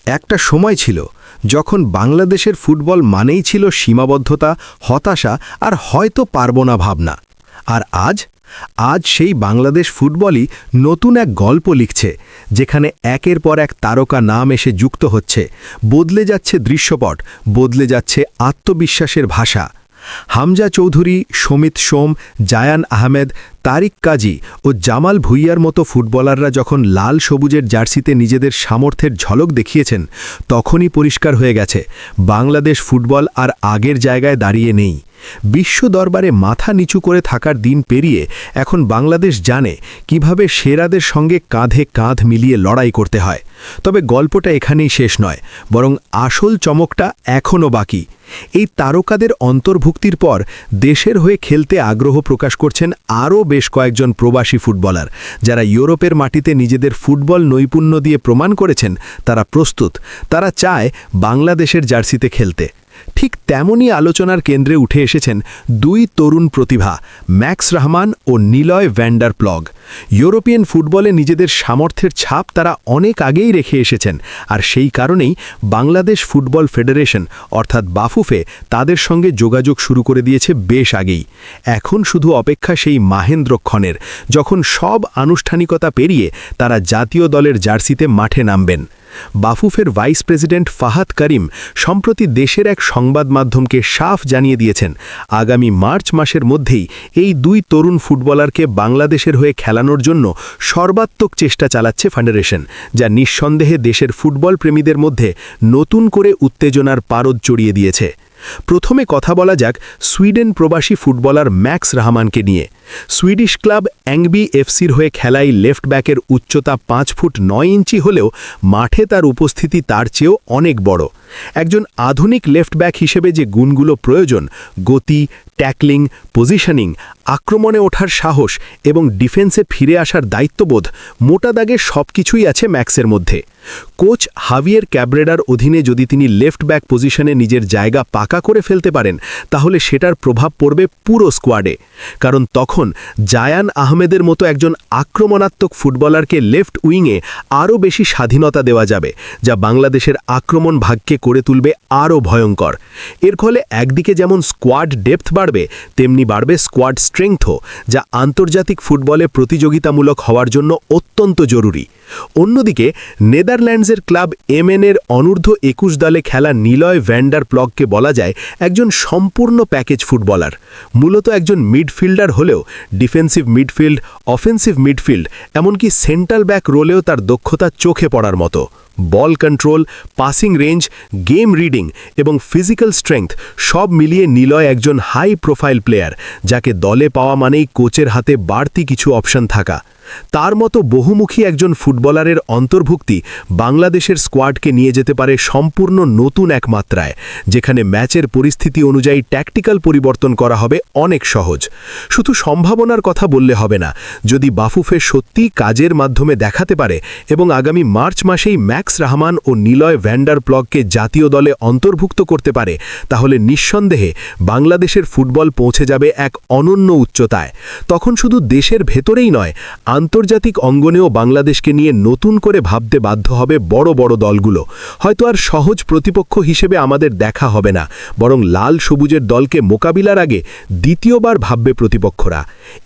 একটা সময় ছিল যখন বাংলাদেশের ফুটবল মানেই ছিল সীমাবদ্ধতা, হতাশা আর হয়তো পারব না ভাবনা। আর আজ সেই বাংলাদেশ ফুটবলই নতুন এক গল্প লিখছে, যেখানে একের পর এক তারকা নাম এসে যুক্ত হচ্ছে, বদলে যাচ্ছে দৃশ্যপট, বদলে যাচ্ছে আত্মবিশ্বাসের ভাষা। হামজা চৌধুরী, সমিত সোম, জায়ান আহমেদ, তারিক কাজী ও জামাল ভুইয়ার মতো ফুটবলাররা যখন লাল সবুজের জার্সিতে নিজেদের সামর্থ্যের ঝলক দেখিয়েছেন, তখনই পরিষ্কার হয়ে গেছে বাংলাদেশ ফুটবল আর আগের জায়গায় দাঁড়িয়ে নেই। বিশ্ব দরবারে মাথা নিচু করে থাকার দিন পেরিয়ে এখন বাংলাদেশ জানে কিভাবে সেরাদের সঙ্গে কাঁধে কাঁধ মিলিয়ে লড়াই করতে হয়। তবে গল্পটা এখানেই শেষ নয়, বরং আসল চমকটা এখনও বাকি। এই তারকাদের অন্তর্ভুক্তির পর দেশের হয়ে খেলতে আগ্রহ প্রকাশ করছেন আরও বেশ কয়েকজন প্রবাসী ফুটবলার, যারা ইউরোপের মাটিতে নিজেদের ফুটবল নৈপুণ্য দিয়ে প্রমাণ করেছেন তারা প্রস্তুত, তারা চায় বাংলাদেশের জার্সিতে খেলতে। ঠিক তেমনই আলোচনার কেন্দ্রে উঠে এসেছেন দুই তরুণ প্রতিভা, ম্যাক্স রহমান ও নিলয় ভ্যান্ডার প্লগ। ইউরোপিয়ান ফুটবলে নিজেদের সামর্থ্যের ছাপ তারা অনেক আগেই রেখে এসেছেন, আর সেই কারণেই বাংলাদেশ ফুটবল ফেডারেশন অর্থাৎ বাফুফে তাদের সঙ্গে যোগাযোগ শুরু করে দিয়েছে বেশ আগেই। এখন শুধু অপেক্ষা সেই মাহেন্দ্রক্ষণের, যখন সব আনুষ্ঠানিকতা পেরিয়ে তারা জাতীয় দলের জার্সিতে মাঠে নামবেন। বাফুফের ভাইস প্রেসিডেন্ট ফাহাদ করিম সম্প্রতি দেশের এক সংবাদ মাধ্যমকে সাফ জানিয়ে দিয়েছেন, আগামী মার্চ মাসের মধ্যেই এই দুই তরুণ ফুটবলারকে বাংলাদেশের হয়ে খেলানোর জন্য সর্বাত্মক চেষ্টা চালাচ্ছে ফেডারেশন, যা নিঃসন্দেহে দেশের ফুটবল প্রেমীদের মধ্যে নতুন করে উত্তেজনার পারদ চড়িয়ে দিয়েছে। প্রথমে কথা বলা যাক সুইডেন প্রবাসী ফুটবলার ম্যাক্স রহমানকে নিয়ে। সুইডিশ ক্লাব অ্যাংবি এফসির হয়ে খেলায় লেফট ব্যাকের উচ্চতা 5 ফুট 9 ইঞ্চি হলেও মাঠে তার উপস্থিতি তার চেয়েও অনেক বড়। একজন আধুনিক লেফট ব্যাক হিসেবে যে গুণগুলো প্রয়োজন, গতি, ট্যাকলিং, পজিশনিং, আক্রমণে ওঠার সাহস এবং ডিফেন্সে ফিরে আসার দায়িত্ববোধ, মোটা দাগে সবকিছুই আছে ম্যাক্সের মধ্যে। কোচ হাভিয়ের ক্যাব্রেরার অধীনে যদি তিনি লেফট ব্যাক পজিশনে নিজের জায়গা পাকা করে ফেলতে পারেন, তাহলে সেটার প্রভাব পড়বে পুরো স্কোয়াডে। কারণ তখন জায়ান আহমেদের মতো একজন আক্রমণাত্মক ফুটবলারকে লেফট উইংয়ে আরও বেশি স্বাধীনতা দেওয়া যাবে, যা বাংলাদেশের আক্রমণ ভাগকে করে তুলবে আরও ভয়ঙ্কর। এর ফলে একদিকে যেমন স্কোয়াড ডেপথ বাড়বে, তেমনি বাড়বে স্কোয়াড স্ট্রেংথও, যা আন্তর্জাতিক ফুটবলে প্রতিযোগিতামূলক হওয়ার জন্য অত্যন্ত জরুরি। অন্যদিকে নেদারল্যান্ডসের ক্লাব এমএনের অনূর্ধ্ব 21 দলে খেলা নিলয় ভ্যান্ডার প্লগকে বলা যায় একজন সম্পূর্ণ প্যাকেজ ফুটবলার। মূলত একজন মিডফিল্ডার হলেও ডিফেন্সিভ মিডফিল্ড, অফেন্সিভ মিডফিল্ড, এমনকি সেন্ট্রাল ব্যাক রোলেও তার দক্ষতা চোখে পড়ার মতো। Ball control, passing range, game reading এবং ফিজিক্যাল স্ট্রেংথ সব মিলিয়ে নিলয় একজন হাই প্রোফাইল প্লেয়ার, যাকে দলে পাওয়া মানেই কোচের হাতে বাড়তি কিছু অপশন থাকা। তার মতো বহুমুখী একজন ফুটবলারের অন্তর্ভুক্তি বাংলাদেশের স্কোয়াডকে নিয়ে যেতে পারে সম্পূর্ণ নতুন এক মাত্রায়, যেখানে ম্যাচের পরিস্থিতি অনুযায়ী ট্যাকটিক্যাল পরিবর্তন করা হবে অনেক সহজ। শুধু সম্ভাবনার কথা বললে হবে না, যদি বাফুফে সত্যিই কাজের মাধ্যমে দেখাতে পারে এবং আগামী মার্চ মাসেই ম্যাক্স রহমান ও নিলয় ভ্যান্ডার প্লগকে জাতীয় দলে অন্তর্ভুক্ত করতে পারে, তাহলে নিঃসন্দেহে বাংলাদেশের ফুটবল পৌঁছে যাবে এক অনন্য উচ্চতায়। তখন শুধু দেশের ভেতরেই নয়, আন্তর্জাতিক অঙ্গনেও বাংলাদেশকে নিয়ে নতুন করে ভাবতে বাধ্য হবে বড় বড় দলগুলো। হয়তো আর সহজ প্রতিপক্ষ হিসেবে আমাদের দেখা হবে না, বরং লাল সবুজের দলকে মোকাবিলার আগে দ্বিতীয়বার ভাববে প্রতিপক্ষরা।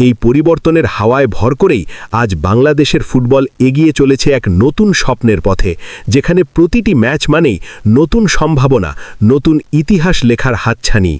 এই পরিবর্তনের হাওয়ায় ভর করেই আজ বাংলাদেশের ফুটবল এগিয়ে চলেছে এক নতুন স্বপ্নের পথে, যেখানে প্রতিটি ম্যাচ মানেই নতুন সম্ভাবনা, নতুন ইতিহাস লেখার হাতছানি।